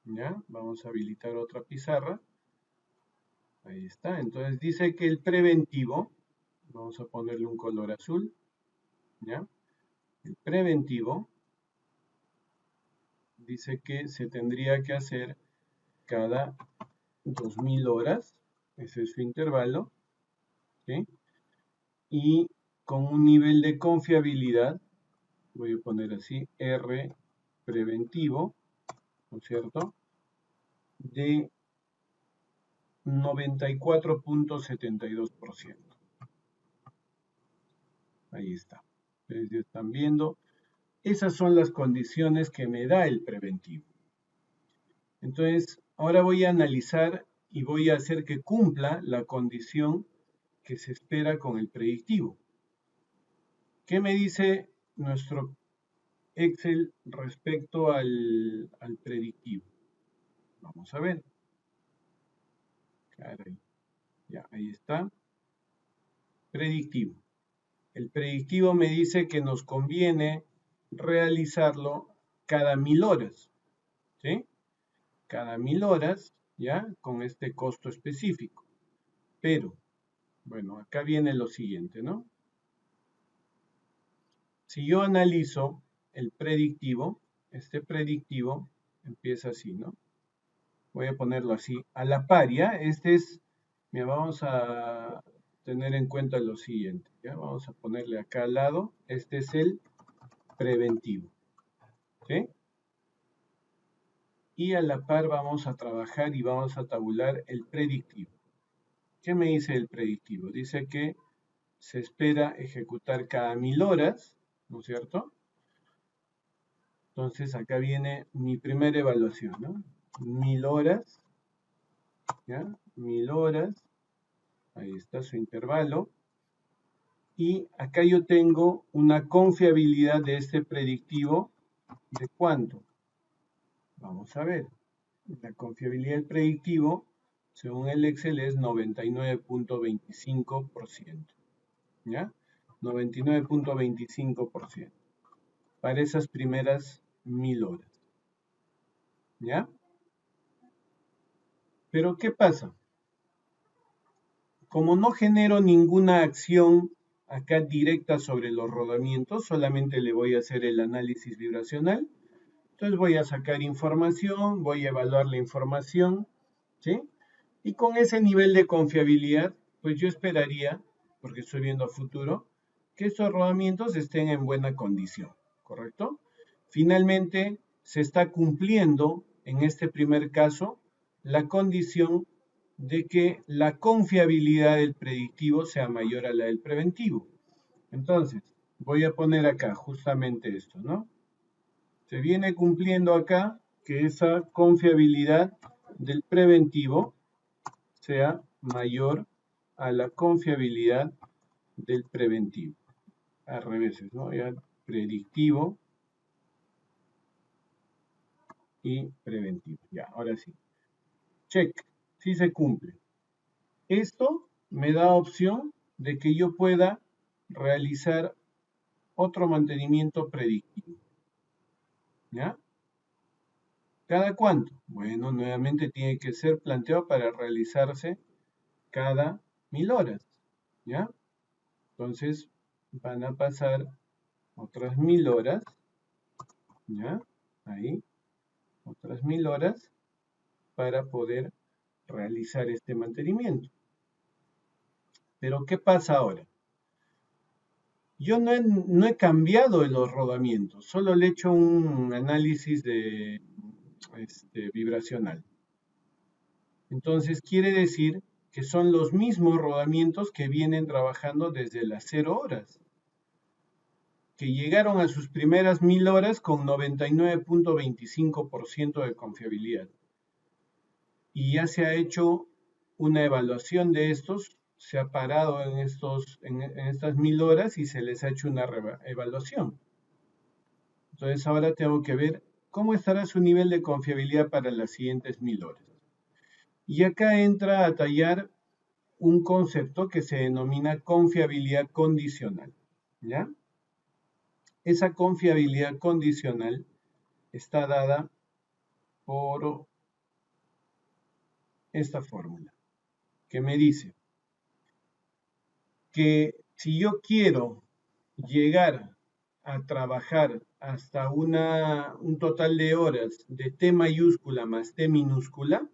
¿Ya? Vamos a habilitar otra pizarra. Ahí está. Entonces dice que el preventivo, vamos a ponerle un color azul. ¿Ya? El preventivo dice que se tendría que hacer cada 2000 horas, ese es su intervalo, ¿sí? Y con un nivel de confiabilidad, voy a poner así, R preventivo, ¿no es cierto?, de 94.72%. Ahí está. Ustedes ya están viendo. Esas son las condiciones que me da el preventivo. Entonces, ahora voy a analizar y voy a hacer que cumpla la condición que se espera con el predictivo. ¿Qué me dice nuestro Excel respecto al predictivo? Vamos a ver. Caray. Ya, ahí está. Predictivo. El predictivo me dice que nos conviene realizarlo cada 1000 horas. ¿Sí? Cada 1000 horas ¿ya? Con este costo específico. Pero, bueno, acá viene lo siguiente, ¿no? Si yo analizo el predictivo, este predictivo empieza así, ¿no? Voy a ponerlo así, a la par, ¿ya? Este es, mira, vamos a tener en cuenta lo siguiente, ¿ya? Vamos a ponerle acá al lado, este es el preventivo, ¿sí? Y a la par vamos a trabajar y vamos a tabular el predictivo. ¿Qué me dice el predictivo? Dice que se espera ejecutar cada 1000 horas, ¿no es cierto? Entonces acá viene mi primera evaluación, ¿no? 1000 horas, ¿ya? 1000 horas, ahí está su intervalo. Y acá yo tengo una confiabilidad de este predictivo, ¿de cuánto? Vamos a ver. La confiabilidad del predictivo, según el Excel, es 99.25%, ¿ya? 99.25% para esas primeras 1000 horas, ¿ya? Pero ¿qué pasa? Como no genero ninguna acción acá directa sobre los rodamientos, solamente le voy a hacer el análisis vibracional. Entonces voy a sacar información, voy a evaluar la información, ¿sí? Y con ese nivel de confiabilidad, pues yo esperaría, porque estoy viendo a futuro, que estos rodamientos estén en buena condición, ¿correcto? Finalmente, se está cumpliendo, en este primer caso, la condición de que la confiabilidad del predictivo sea mayor a la del preventivo. Entonces, voy a poner acá justamente esto, ¿no? Se viene cumpliendo acá que esa confiabilidad del preventivo sea mayor a la confiabilidad del preventivo. Al revés, ¿no? Ya predictivo y preventivo. Ya, ahora sí. Check, sí se cumple. Esto me da opción de que yo pueda realizar otro mantenimiento predictivo. ¿Ya? ¿Cada cuánto? Bueno, nuevamente tiene que ser planteado para realizarse cada 1000 horas. ¿Ya? Entonces van a pasar otras 1000 horas. ¿Ya? Ahí, otras 1000 horas para poder realizar este mantenimiento. Pero ¿qué pasa ahora? Yo no he cambiado los rodamientos, solo le he hecho un análisis de vibracional. Entonces quiere decir que son los mismos rodamientos que vienen trabajando desde las 0 horas, que llegaron a sus primeras 1000 horas con 99.25% de confiabilidad. Y ya se ha hecho una evaluación de estos, se ha parado en estas 1000 horas y se les ha hecho una evaluación. Entonces ahora tengo que ver cómo estará su nivel de confiabilidad para las siguientes 1000 horas. Y acá entra a tallar un concepto que se denomina confiabilidad condicional, ¿ya? Esa confiabilidad condicional está dada por esta fórmula, que me dice que si yo quiero llegar a trabajar hasta un total de horas de T mayúscula más T minúscula,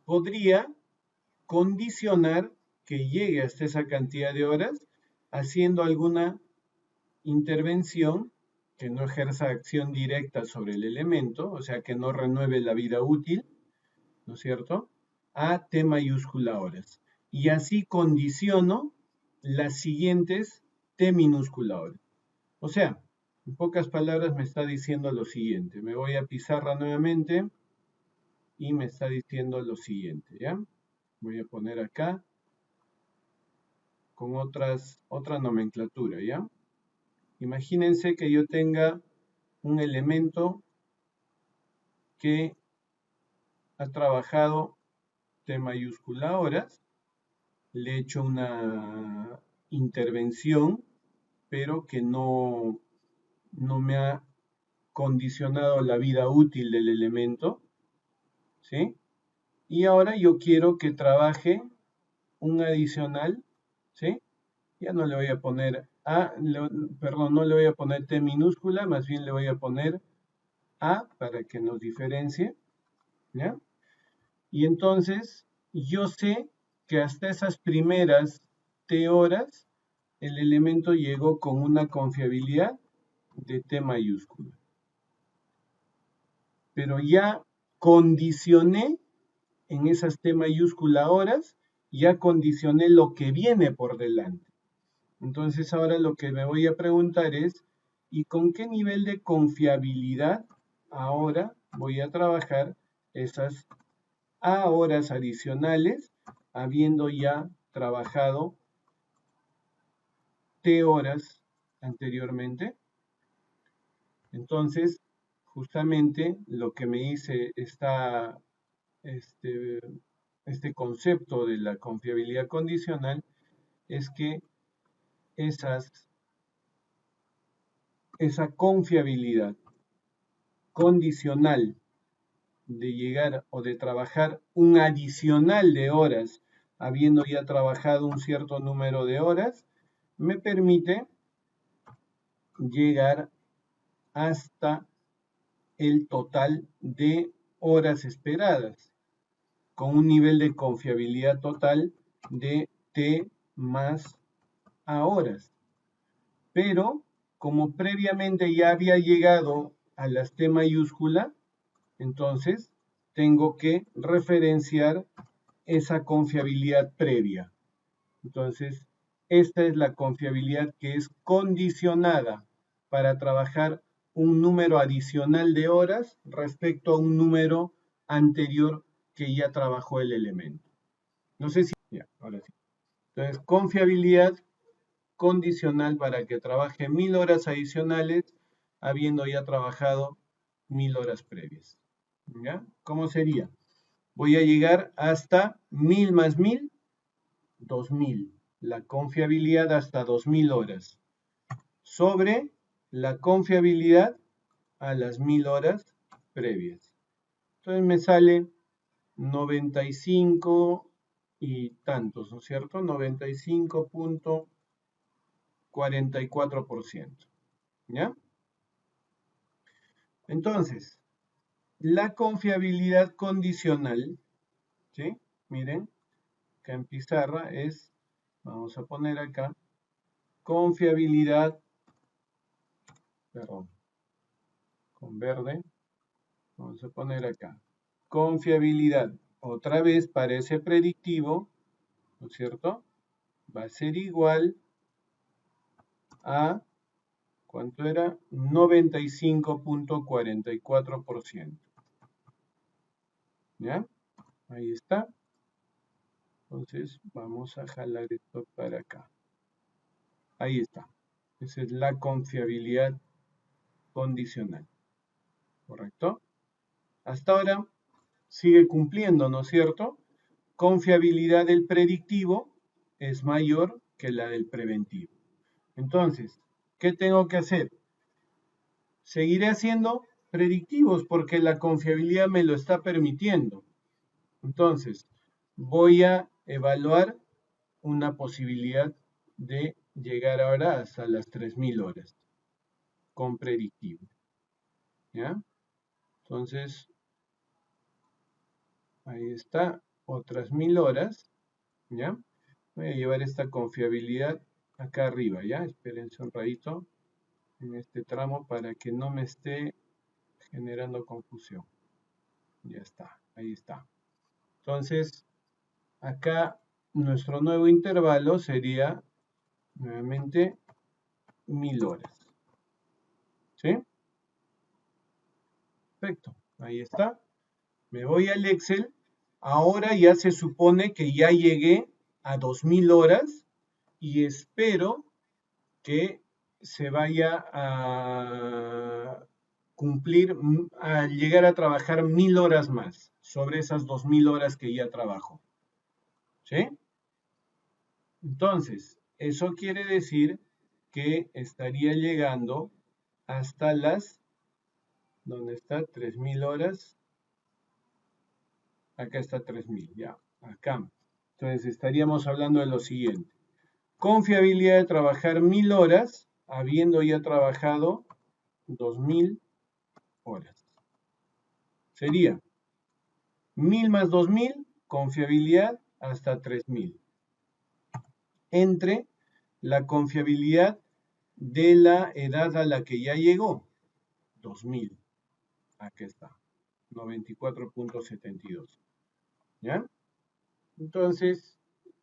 podría condicionar que llegue hasta esa cantidad de horas haciendo alguna intervención que no ejerza acción directa sobre el elemento, o sea, que no renueve la vida útil, ¿no es cierto?, a T mayúscula horas. Y así condiciono las siguientes T minúscula horas. O sea, en pocas palabras me está diciendo lo siguiente. Me voy a pizarra nuevamente y me está diciendo lo siguiente, ¿ya? Voy a poner acá con otra nomenclatura, ¿ya? Imagínense que yo tenga un elemento que ha trabajado T mayúscula horas, le he hecho una intervención, pero que no me ha condicionado la vida útil del elemento, ¿sí? Y ahora yo quiero que trabaje un adicional, ¿sí? Ya no le voy a poner perdón, no le voy a poner T minúscula, más bien le voy a poner A para que nos diferencie, ¿ya? Y entonces yo sé que hasta esas primeras T horas el elemento llegó con una confiabilidad de T mayúscula. Pero ya condicioné en esas T mayúscula horas, ya condicioné lo que viene por delante. Entonces ahora lo que me voy a preguntar es, ¿y con qué nivel de confiabilidad ahora voy a trabajar esas A horas adicionales, habiendo ya trabajado T horas anteriormente? Entonces, justamente lo que me dice este, este concepto de la confiabilidad condicional es que esa confiabilidad condicional de llegar o de trabajar un adicional de horas, habiendo ya trabajado un cierto número de horas, me permite llegar hasta el total de horas esperadas, con un nivel de confiabilidad total de T más A horas. Pero como previamente ya había llegado a las T mayúscula, entonces tengo que referenciar esa confiabilidad previa. Entonces, esta es la confiabilidad que es condicionada para trabajar un número adicional de horas respecto a un número anterior que ya trabajó el elemento. No sé si... Ya, ahora sí. Entonces, confiabilidad condicional para que trabaje 1000 horas adicionales habiendo ya trabajado 1000 horas previas. ¿Ya? ¿Cómo sería? Voy a llegar hasta 1000 más 1000, 2000. La confiabilidad hasta 2000 horas. Sobre la confiabilidad a las 1000 horas previas. Entonces me sale 95 y tantos, ¿no es cierto? 95.44%. ¿Ya? Entonces, la confiabilidad condicional, ¿sí? Miren, acá en pizarra vamos a poner acá, confiabilidad, perdón, con verde, vamos a poner acá, confiabilidad, otra vez para ese predictivo, ¿no es cierto? Va a ser igual a, ¿cuánto era? 95.44%. ¿Ya? Ahí está. Entonces vamos a jalar esto para acá. Ahí está. Esa es la confiabilidad condicional. ¿Correcto? Hasta ahora sigue cumpliendo, ¿no es cierto? Confiabilidad del predictivo es mayor que la del preventivo. Entonces, ¿qué tengo que hacer? Seguiré haciendo predictivos porque la confiabilidad me lo está permitiendo. Entonces, voy a evaluar una posibilidad de llegar ahora hasta las 3000 horas con predictivo. ¿Ya? Entonces, ahí está, otras 1000 horas. ¿Ya? Voy a llevar esta confiabilidad acá arriba, ¿ya? Espérense un ratito en este tramo para que no me esté generando confusión. Ya está, ahí está. Entonces, acá nuestro nuevo intervalo sería nuevamente 1000 horas. ¿Sí? Perfecto, ahí está. Me voy al Excel. Ahora ya se supone que ya llegué a 2000 horas y espero que se vaya a cumplir, a llegar a trabajar 1000 horas más sobre esas 2000 horas que ya trabajo. ¿Sí? Entonces, eso quiere decir que estaría llegando hasta las, ¿dónde está? 3000 horas. acá está 3000, ya, acá. Entonces estaríamos hablando de lo siguiente. Confiabilidad de trabajar 1000 horas, habiendo ya trabajado 2000 horas. Sería 1000 más 2000, confiabilidad hasta 3000. Entre la confiabilidad de la edad a la que ya llegó, 2000. Aquí está, 94.72. ¿Ya? Entonces,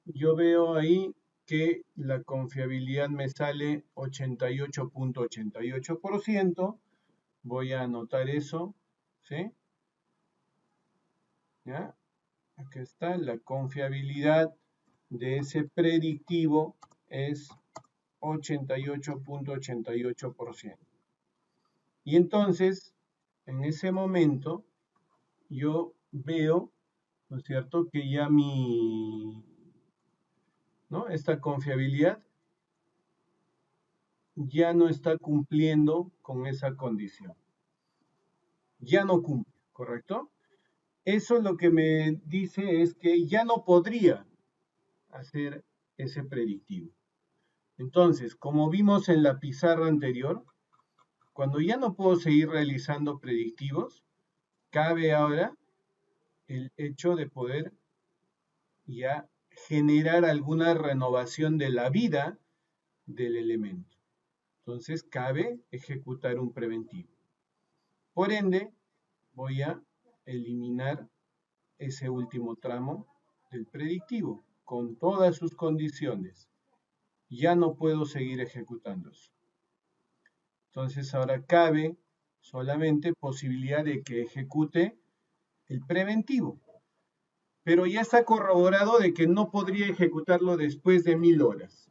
yo veo ahí que la confiabilidad me sale 88.88%. Voy a anotar eso, ¿sí? ¿Ya? Aquí está, la confiabilidad de ese predictivo es 88.88%. Y entonces, en ese momento, yo veo, ¿no es cierto?, que ya esta confiabilidad ya no está cumpliendo con esa condición. Ya no cumple, ¿correcto? Eso lo que me dice es que ya no podría hacer ese predictivo. Entonces, como vimos en la pizarra anterior, cuando ya no puedo seguir realizando predictivos, cabe ahora el hecho de poder ya generar alguna renovación de la vida del elemento. Entonces, cabe ejecutar un preventivo. Por ende, voy a eliminar ese último tramo del predictivo con todas sus condiciones. Ya no puedo seguir ejecutando eso. Entonces ahora cabe solamente posibilidad de que ejecute el preventivo. Pero ya está corroborado de que no podría ejecutarlo después de 1000 horas.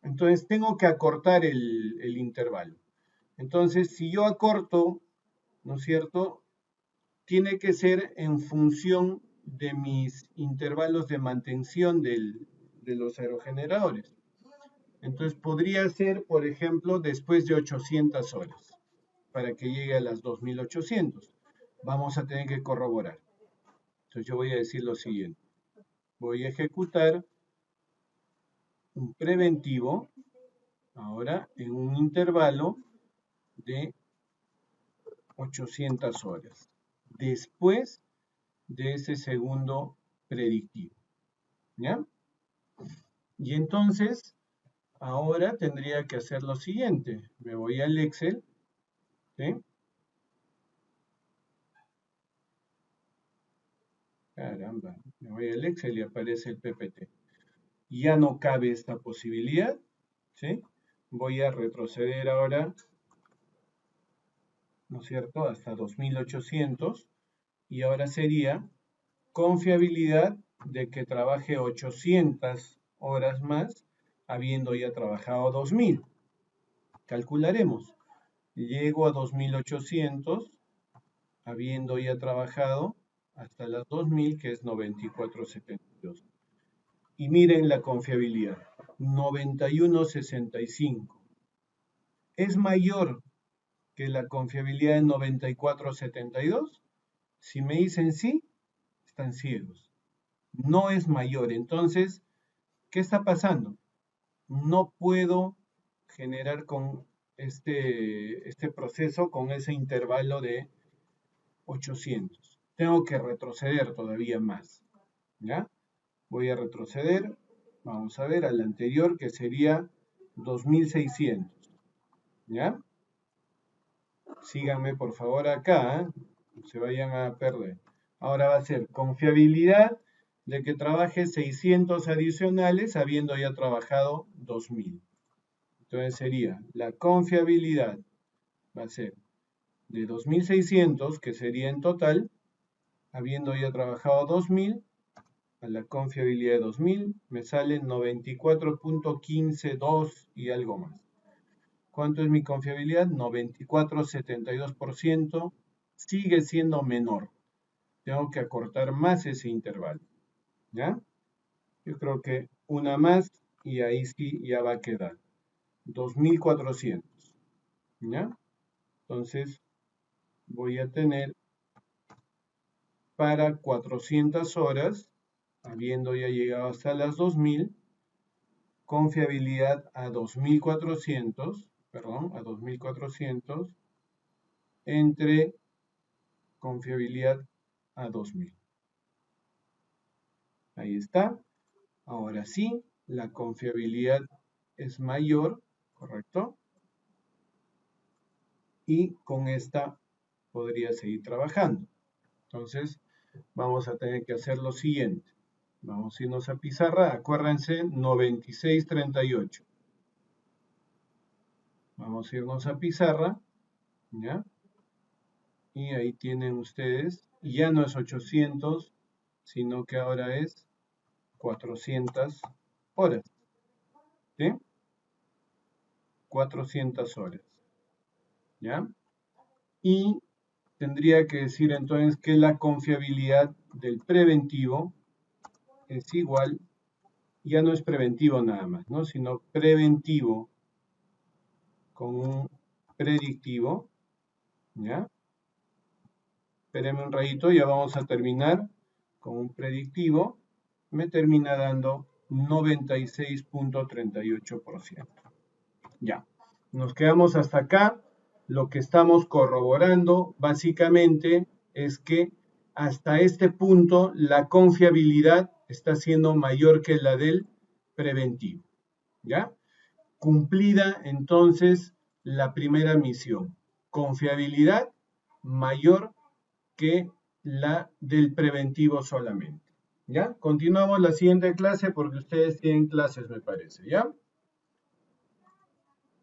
Entonces tengo que acortar el intervalo. Entonces, si yo acorto, ¿no es cierto?, tiene que ser en función de mis intervalos de mantención de los aerogeneradores. Entonces podría ser, por ejemplo, después de 800 horas, para que llegue a las 2800. Vamos a tener que corroborar. Entonces yo voy a decir lo siguiente. Voy a ejecutar un preventivo, ahora en un intervalo de 800 horas, después de ese segundo predictivo. ¿Ya? Y entonces, ahora tendría que hacer lo siguiente. Me voy al Excel, ¿sí? Caramba, me voy al Excel y aparece el PPT. Ya no cabe esta posibilidad, ¿sí? Voy a retroceder ahora, ¿no es cierto?, hasta 2800 y ahora sería confiabilidad de que trabaje 800 horas más, habiendo ya trabajado 2000. Calcularemos. Llego a 2800, habiendo ya trabajado hasta las 2000, que es 94.72. Y miren la confiabilidad, 91.65. ¿Es mayor que la confiabilidad de 94.72? Si me dicen sí, están ciegos. No es mayor. Entonces, ¿qué está pasando? No puedo generar con este proceso con ese intervalo de 800. Tengo que retroceder todavía más. ¿Ya? Voy a retroceder. Vamos a ver al anterior, que sería 2600. ¿Ya? Síganme por favor acá, ¿eh? No se vayan a perder. Ahora va a ser confiabilidad de que trabaje 600 adicionales habiendo ya trabajado 2000. Entonces sería la confiabilidad, va a ser de 2600, que sería en total, habiendo ya trabajado 2000, a la confiabilidad de 2000, me sale 94.152 y algo más. ¿Cuánto es mi confiabilidad? 94.72%, sigue siendo menor. Tengo que acortar más ese intervalo. ¿Ya? Yo creo que una más y ahí sí ya va a quedar. 2400. ¿Ya? Entonces voy a tener para 400 horas, habiendo ya llegado hasta las 2000, confiabilidad a 2400, perdón, a 2400, entre confiabilidad a 2000. Ahí está. Ahora sí, la confiabilidad es mayor, ¿correcto? Y con esta podría seguir trabajando. Entonces, vamos a tener que hacer lo siguiente. Vamos a irnos a pizarra, acuérdense, 9638. Vamos a irnos a pizarra, ¿ya? Y ahí tienen ustedes, ya no es 800, sino que ahora es 400 horas, ¿sí? 400 horas, ¿ya? Y tendría que decir entonces que la confiabilidad del preventivo es igual, ya no es preventivo nada más, ¿no? Sino preventivo con un predictivo, ¿ya? Espérenme un ratito, ya vamos a terminar con un predictivo. Me termina dando 96.38%. Ya, nos quedamos hasta acá. Lo que estamos corroborando básicamente es que hasta este punto la confiabilidad está siendo mayor que la del preventivo. ¿Ya? Cumplida entonces la primera misión. Confiabilidad mayor que la del preventivo solamente. ¿Ya? Continuamos la siguiente clase porque ustedes tienen clases, me parece. ¿Ya?